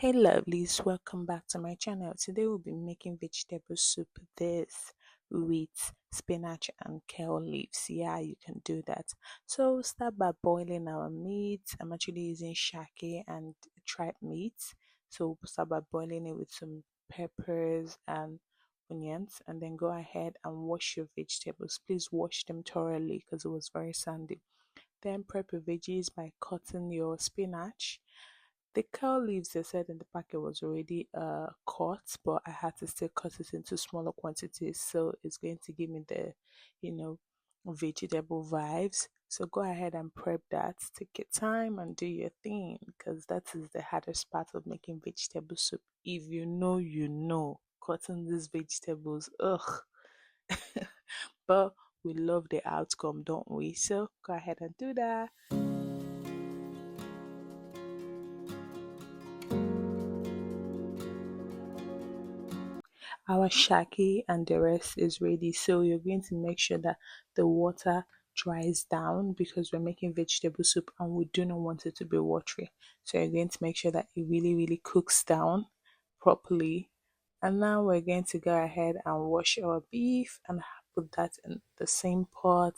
Hey lovelies, welcome back to my channel. Today we'll be making vegetable soup this with spinach and kale leaves. Yeah, you can do that. So start by boiling our meat. I'm actually using shake and tripe meat. So we'll start by boiling it with some peppers and onions, and then go ahead and wash your vegetables. Please wash them thoroughly because it was very sandy. Then prep your veggies by cutting your spinach. The kale leaves they said in the packet was already cut, but I had to still cut it into smaller quantities, so it's going to give me the, you know, vegetable vibes. So go ahead and prep that. Take your time and do your thing, because that is the hardest part of making vegetable soup. If you know, you know, cutting these vegetables, ugh. But we love the outcome, don't we? So go ahead and do that. Our shaki and the rest is ready, so you're going to make sure that the water dries down because we're making vegetable soup and we do not want it to be watery. So you're going to make sure that it really cooks down properly. And now we're going to go ahead and wash our beef and put that in the same pot.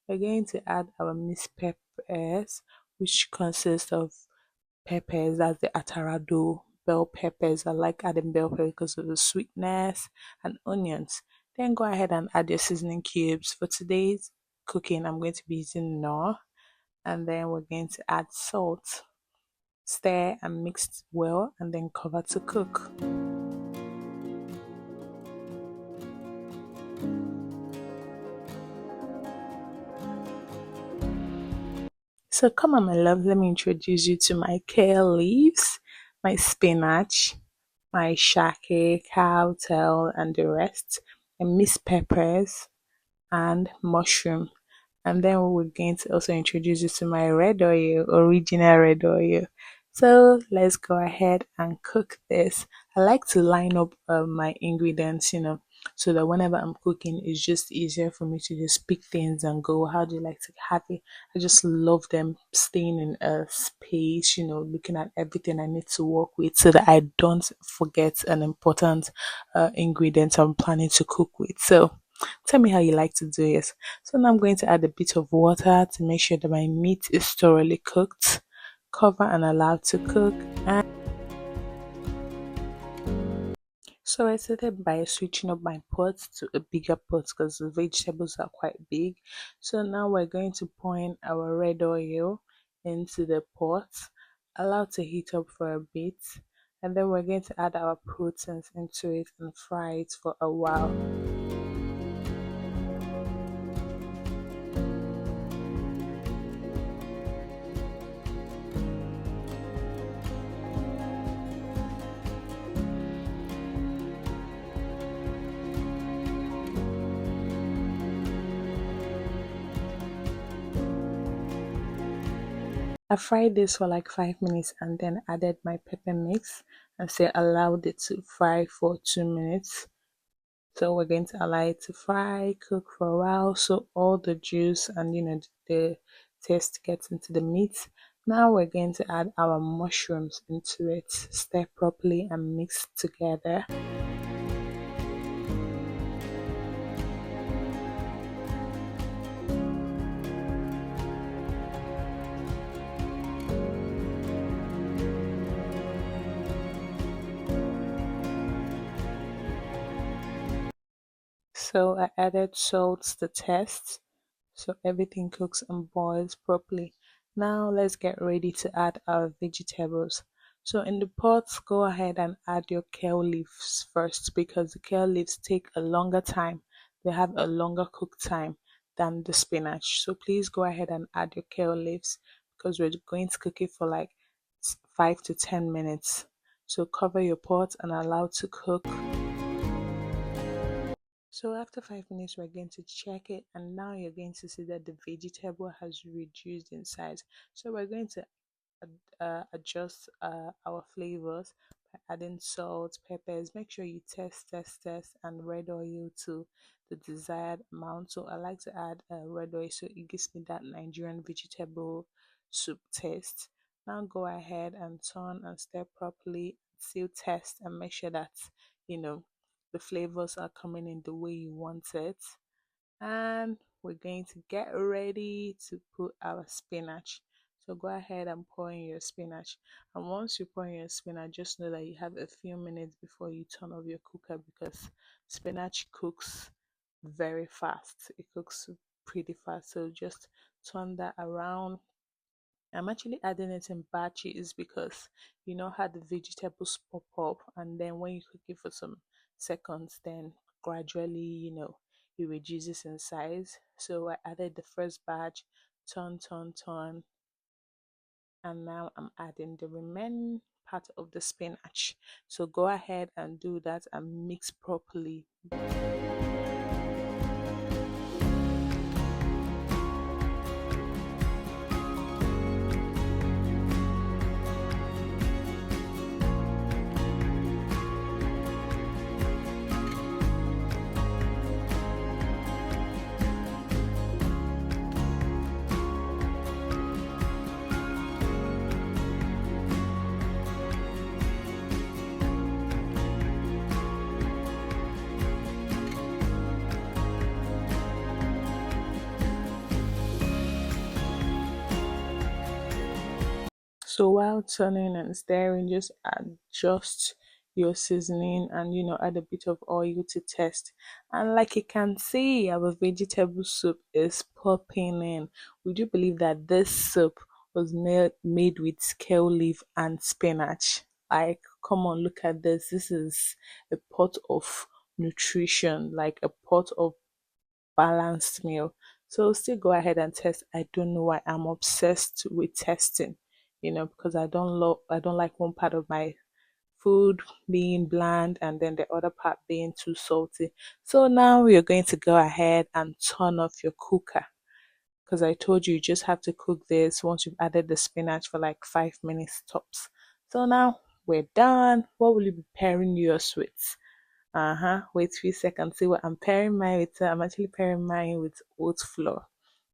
We're going to add our minced peppers, which consists of peppers, that's the atarado, bell peppers. I like adding bell pepper because of the sweetness, and onions. Then go ahead and add your seasoning cubes. For today's cooking, I'm going to be using Knorr, and then we're going to add salt. Stir and mix well, and then cover to cook. So come on, my love, let me introduce you to my kale leaves, my spinach, my shake, cowtail, and the rest, and minced peppers and mushroom. And then we're going to also introduce you to my red oil, original red oil. So let's go ahead and cook this. I like to line up my ingredients, so that whenever I'm cooking, it's just easier for me to just pick things and go. How do you like to have it? I just love them staying in a space, looking at everything I need to work with so that I don't forget an important ingredient I'm planning to cook with. So tell me how you like to do it. So now I'm going to add a bit of water to make sure that my meat is thoroughly cooked. Cover and allow to cook. And so I started by switching up my pot to a bigger pot because the vegetables are quite big. So now we're going to pour in our red oil into the pot, allow to heat up for a bit, and then we're going to add our proteins into it and fry it for a while. I fried this for like 5 minutes and then added my pepper mix and say allowed it to fry for 2 minutes. So we're going to allow it to fry, cook for a while so all the juice and the taste gets into the meat. Now we're going to add our mushrooms into it, stir properly and mix together. So I added salt to taste so everything cooks and boils properly. Now let's get ready to add our vegetables. So in the pot, go ahead and add your kale leaves first because the kale leaves take a longer time. They have a longer cook time than the spinach. So please go ahead and add your kale leaves because we're going to cook it for like 5 to 10 minutes. So cover your pot and allow to cook. So after 5 minutes, we're going to check it, and now you're going to see that the vegetable has reduced in size. So we're going to adjust our flavors by adding salt, peppers. Make sure you test, and red oil to the desired amount. So I like to add red oil so it gives me that Nigerian vegetable soup taste. Now go ahead and turn and stir properly, still test and make sure that you know the flavors are coming in the way you want it. And we're going to get ready to put our spinach. So go ahead and pour in your spinach. And once you pour in your spinach, just know that you have a few minutes before you turn off your cooker, because spinach cooks very fast. It cooks pretty fast. So just turn that around. I'm actually adding it in batches because you know how the vegetables pop up, and then when you cook it for some seconds, then gradually, it reduces in size. So I added the first batch, turn, and now I'm adding the remaining part of the spinach. So go ahead and do that and mix properly. So while turning and stirring, just adjust your seasoning and add a bit of oil to taste. And like you can see, our vegetable soup is popping in. Would you believe that this soup was made with kale leaf and spinach? Like, come on, look at this. This is a pot of nutrition, like a pot of balanced meal. So still go ahead and test. I don't know why I'm obsessed with testing, because I don't like one part of my food being bland and then the other part being too salty. So now you're going to go ahead and turn off your cooker, because I told you just have to cook this once you've added the spinach for like 5 minutes tops. So now we're done. What will you be pairing yours with? Wait 3 seconds. See what I'm pairing mine with. I'm actually pairing mine with oat flour.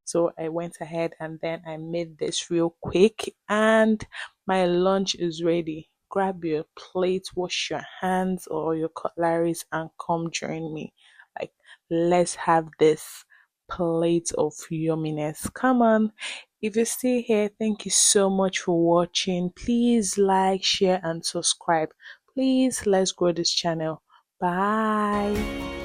So I went ahead and then I made this real quick, and my lunch is ready. Grab your plate, wash your hands or your cutleries, and come join me. Like, let's have this plate of yumminess. Come on. If you're still here, thank you so much for watching. Please like, share, and subscribe. Please, let's grow this channel. Bye.